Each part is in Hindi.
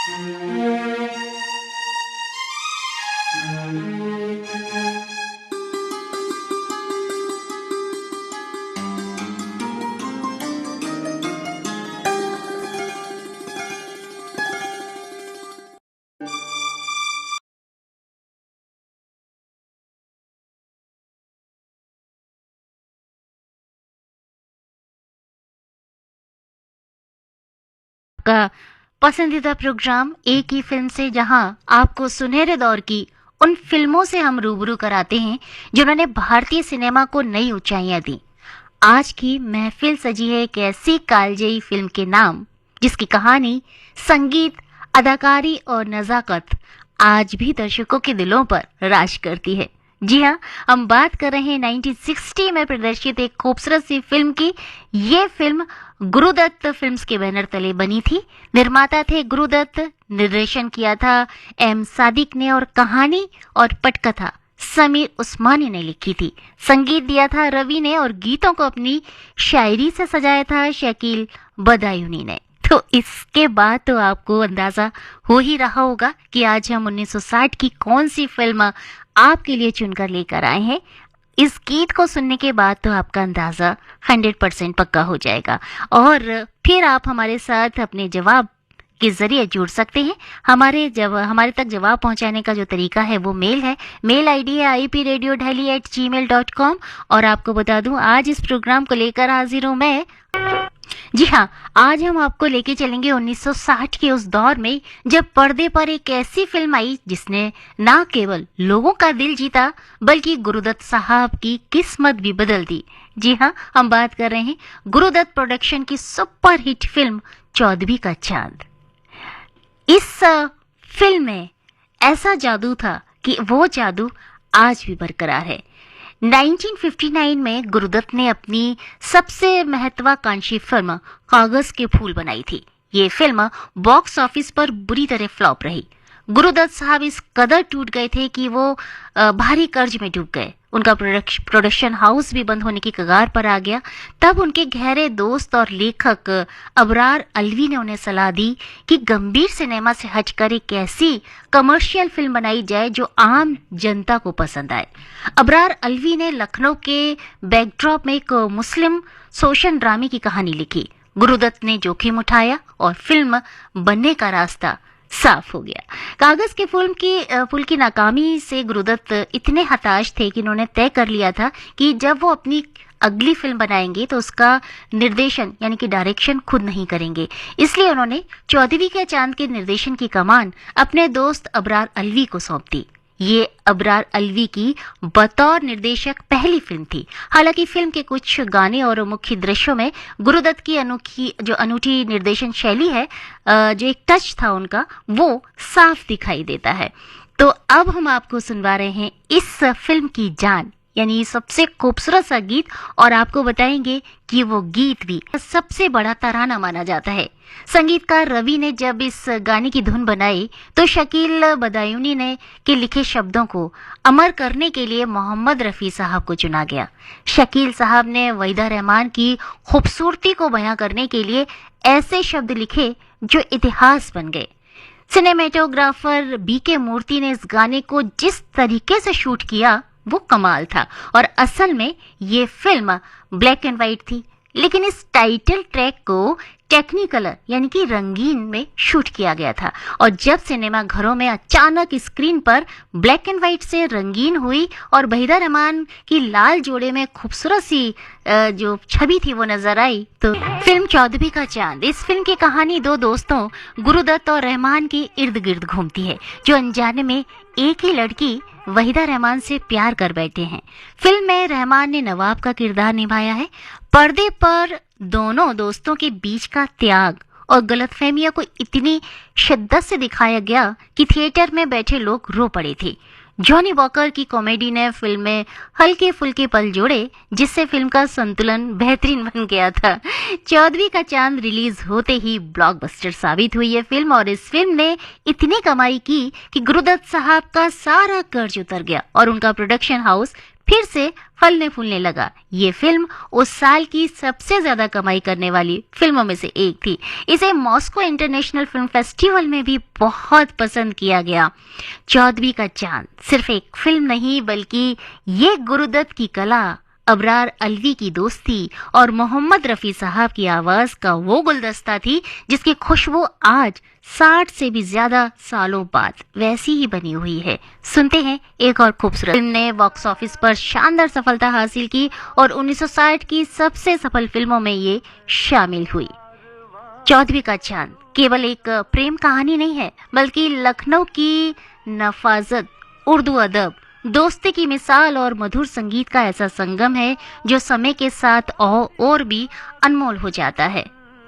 का पसंदीदा प्रोग्राम एक ही फिल्म से, जहां आपको सुनहरे दौर की उन फिल्मों से हम रूबरू कराते हैं जिन्होंने भारतीय सिनेमा को नई ऊंचाइयां दी। आज की महफिल सजी है एक ऐसी कालजयी फिल्म के नाम जिसकी कहानी, संगीत, अदाकारी और नजाकत आज भी दर्शकों के दिलों पर राज करती है। जी हाँ, हम बात कर रहे हैं 1960 में प्रदर्शित एक खूबसूरत सी फिल्म की। ये फिल्म गुरुदत्त फिल्म्स के बैनर तले बनी थी। निर्माता थे गुरुदत्त, निर्देशन किया था एम सादिक ने और कहानी और पटकथा समीर उस्मानी ने लिखी थी। संगीत दिया था रवि ने और गीतों को अपनी शायरी से सजाया था शकील बदायूनी ने। तो इसके बाद तो आपको अंदाजा हो ही रहा होगा कि आज हम 1960 की कौन सी फिल्म आपके लिए चुनकर लेकर आए हैं। इस गीत को सुनने के बाद तो आपका अंदाजा 100% पक्का हो जाएगा और फिर आप हमारे साथ अपने जवाब के जरिए जुड़ सकते हैं। हमारे तक जवाब पहुंचाने का जो तरीका है वो मेल आईडी है ipradio.delhi@gmail.com। और आपको बता दूं, आज इस प्रोग्राम को लेकर हाजिर हूं मैं। जी हाँ, आज हम आपको लेके चलेंगे 1960 के उस दौर में जब पर्दे पर एक ऐसी फिल्म आई जिसने ना केवल लोगों का दिल जीता बल्कि गुरुदत्त साहब की किस्मत भी बदल दी। जी हाँ, हम बात कर रहे हैं गुरुदत्त प्रोडक्शन की सुपरहिट फिल्म चौदहवीं का चांद। इस फिल्म में ऐसा जादू था कि वो जादू आज भी बरकरार है। 1959 में गुरुदत्त ने अपनी सबसे महत्वाकांक्षी फिल्म कागज के फूल बनाई थी। ये फिल्म बॉक्स ऑफिस पर बुरी तरह फ्लॉप रही। गुरुदत्त साहब इस कदर टूट गए थे कि वो भारी कर्ज में डूब गए। उनका प्रोडक्शन हाउस भी बंद होने की कगार पर आ गया। तब उनके गहरे दोस्त और लेखक अबरार अलवी ने उन्हें सलाह दी कि गंभीर सिनेमा से हटकर एक ऐसी कमर्शियल फिल्म बनाई जाए जो आम जनता को पसंद आए। अबरार अलवी ने लखनऊ के बैकड्रॉप में एक मुस्लिम शोषण ड्रामे की कहानी लिखी। गुरुदत्त ने जोखिम उठाया और फिल्म बनने का रास्ता साफ हो गया। कागज के फूल की नाकामी से गुरुदत्त इतने हताश थे कि उन्होंने तय कर लिया था कि जब वो अपनी अगली फिल्म बनाएंगे तो उसका निर्देशन यानी कि डायरेक्शन खुद नहीं करेंगे। इसलिए उन्होंने चौदहवीं के चांद के निर्देशन की कमान अपने दोस्त अबरार अलवी को सौंप दी। ये अबरार अलवी की बतौर निर्देशक पहली फिल्म थी। हालांकि फिल्म के कुछ गाने और मुख्य दृश्यों में गुरुदत्त की अनूठी निर्देशन शैली है, जो एक टच था उनका, वो साफ दिखाई देता है। तो अब हम आपको सुनवा रहे हैं इस फिल्म की जान यानी सबसे खूबसूरत सा गीत, और आपको बताएंगे कि वो गीत भी सबसे बड़ा तराना माना जाता है। संगीतकार रवि ने जब इस गाने की धुन बनाई तो शकील बदायूनी ने के लिखे शब्दों को अमर करने के लिए मोहम्मद रफ़ी साहब को चुना गया। शकील साहब ने वहीदा रहमान की खूबसूरती को बयां करने के लिए ऐसे शब्द लिखे जो इतिहास बन गए। सिनेमेटोग्राफर बीके मूर्ति ने इस गाने को जिस तरीके से शूट किया वो कमाल था। और असल में ये फिल्म ब्लैक एंड व्हाइट थी, लेकिन इस टाइटल ट्रैक को टेक्निकलर यानी कि रंगीन में शूट किया गया था। और जब सिनेमा घरों में अचानक स्क्रीन पर ब्लैक एंड व्हाइट से रंगीन हुई और वहीदा रहमान की लाल जोड़े में खूबसूरत सी जो छवि थी वो नजर आई, तो फिल्म चौदहवीं का चांद। इस फिल्म की कहानी दो दोस्तों गुरुदत्त और रहमान के इर्द गिर्द घूमती है जो अनजाने में एक ही लड़की वहीदा रहमान से प्यार कर बैठे हैं। फिल्म में रहमान ने नवाब का किरदार निभाया है। पर्दे पर दोनों दोस्तों के बीच का त्याग और गलतफहमियों को इतनी शिद्दत से दिखाया गया कि थिएटर में बैठे लोग रो पड़े थे। जॉनी वॉकर की कॉमेडी ने फिल्म में हल्के फुल्के पल जोड़े, जिससे फिल्म का संतुलन बेहतरीन बन गया था। चौदहवीं का चांद रिलीज होते ही ब्लॉकबस्टर साबित हुई है फिल्म, और इस फिल्म ने इतनी कमाई की कि गुरुदत्त साहब का सारा कर्ज उतर गया और उनका प्रोडक्शन हाउस फिर से फलने फूलने लगा। ये फिल्म उस साल की सबसे ज्यादा कमाई करने वाली फिल्मों में से एक थी। इसे मॉस्को इंटरनेशनल फिल्म फेस्टिवल में भी बहुत पसंद किया गया। चौदहवीं का चांद सिर्फ एक फिल्म नहीं बल्कि ये गुरुदत्त की कला, अबरार अलवी की दोस्ती और मोहम्मद रफी साहब की आवाज का वो गुलदस्ता थी जिसकी खुशबू आज 60 से भी ज्यादा सालों बाद वैसी ही बनी हुई है। सुनते हैं एक और खूबसूरत फिल्म ने बॉक्स ऑफिस पर शानदार सफलता हासिल की और 1960 की सबसे सफल फिल्मों में ये शामिल हुई। चौदहवीं का चांद केवल एक प्रेम कहानी नहीं है बल्कि लखनऊ की नफाजत, उर्दू अदब, दोस्ती की मिसाल और मधुर संगीत का ऐसा संगम है जो समय के साथ और भी अनमोल हो जाता है।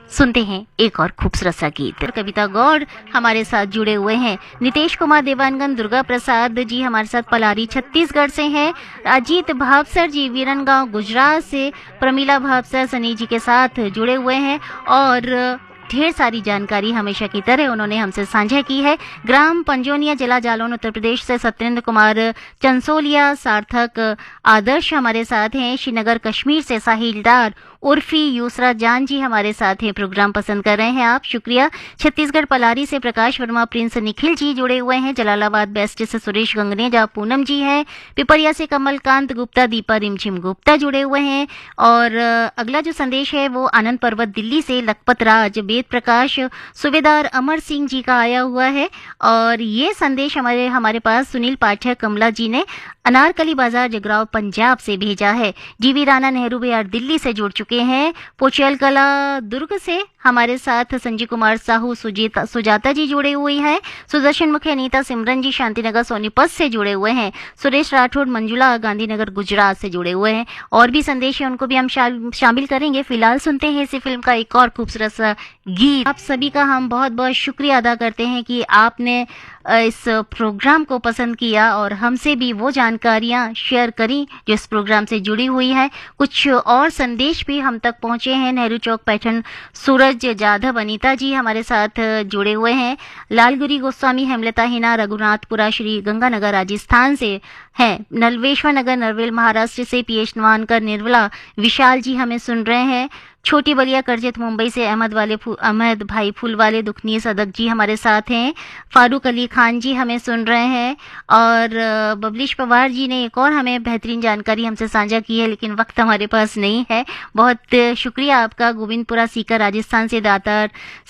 सुनते हैं एक और खूबसूरत सा गीत। कविता गौड़ हमारे साथ जुड़े हुए हैं, नितेश कुमार देवानगन, दुर्गा प्रसाद जी हमारे साथ पलारी छत्तीसगढ़ से हैं, अजीत भावसर जी वीरनगांव गुजरात से, प्रमीला भावसर सनी जी के साथ जुड़े हुए हैं और ढेर सारी जानकारी हमेशा की तरह उन्होंने हमसे साझा की है। ग्राम पंजोनिया, जिला जालौन, उत्तर प्रदेश से सत्येंद्र कुमार चंसोलिया, सार्थक आदर्श हमारे साथ हैं। श्रीनगर कश्मीर से साहिल डार, उर्फी यूसरा जान जी हमारे साथ हैं। प्रोग्राम पसंद कर रहे हैं आप, शुक्रिया। छत्तीसगढ़ पलारी से प्रकाश वर्मा, प्रिंस निखिल जी जुड़े हुए हैं। जलालाबाद बेस्ट से सुरेश गंगनेजा, पूनम जी हैं। पिपरिया से कमलकांत गुप्ता, दीपा रिमझिम गुप्ता जुड़े हुए हैं। और अगला जो संदेश है वो आनंद पर्वत दिल्ली से लखपत राज, वेद प्रकाश, सूबेदार अमर सिंह जी का आया हुआ है। और ये संदेश हमारे पास सुनील पाठक कमला जी ने अनारकली बाजार जगराव पंजाब से भेजा है। जीवी राणा नेहरू बिहार दिल्ली से जुड़ चुके हैं। पोचल कला दुर्ग से हमारे साथ संजय कुमार साहू, सुजाता जी जुड़े हुए हैं। सुदर्शन मुखी अनीता सिमरन जी शांतिनगर सोनीपत से जुड़े हुए हैं। सुरेश राठौड़ मंजुला गांधीनगर गुजरात से जुड़े हुए हैं। और भी संदेश है उनको भी हम शामिल करेंगे। फिलहाल सुनते हैं इसी फिल्म का एक और खूबसूरत सा गीत। आप सभी का हम बहुत बहुत शुक्रिया अदा करते हैं कि आपने इस प्रोग्राम को पसंद किया और हमसे भी वो जानकारियां शेयर करी जो इस प्रोग्राम से जुड़ी हुई है। कुछ और संदेश भी हम तक पहुंचे हैं। नेहरू चौक पैठन सूरज जाधव, अनीता जी हमारे साथ जुड़े हुए हैं। लालगुरी गोस्वामी, हेमलता हिना, रघुनाथपुरा श्री गंगानगर राजस्थान से हैं। नलवेश्वर नगर नरवेल महाराष्ट्र से पीएच नवानकर, निर्मला विशाल जी हमें सुन रहे हैं। छोटी बलिया करजत मुंबई से अहमद भाई फूलवाले दुखनी सदक जी हमारे साथ हैं। फारूक अली खान जी हमें सुन रहे हैं। और बबलीश पवार जी ने एक और हमें बेहतरीन जानकारी हमसे साझा की है लेकिन वक्त हमारे पास नहीं है। बहुत शुक्रिया आपका। गोविंदपुरा सीकर राजस्थान से दातार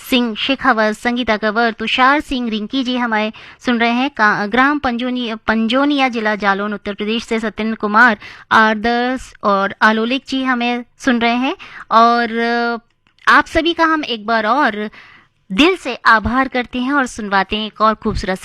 सिंह शेखावत, संगीता कंवर, तुषार सिंह, रिंकी जी हमें सुन रहे हैं। ग्राम पंजोनिया जिला जालौन उत्तर प्रदेश से सत्येंद्र कुमार, आदर्श और आलोलिक जी हमें सुन रहे हैं। और आप सभी का हम एक बार और दिल से आभार करते हैं और सुनवाते हैं एक और खूबसूरत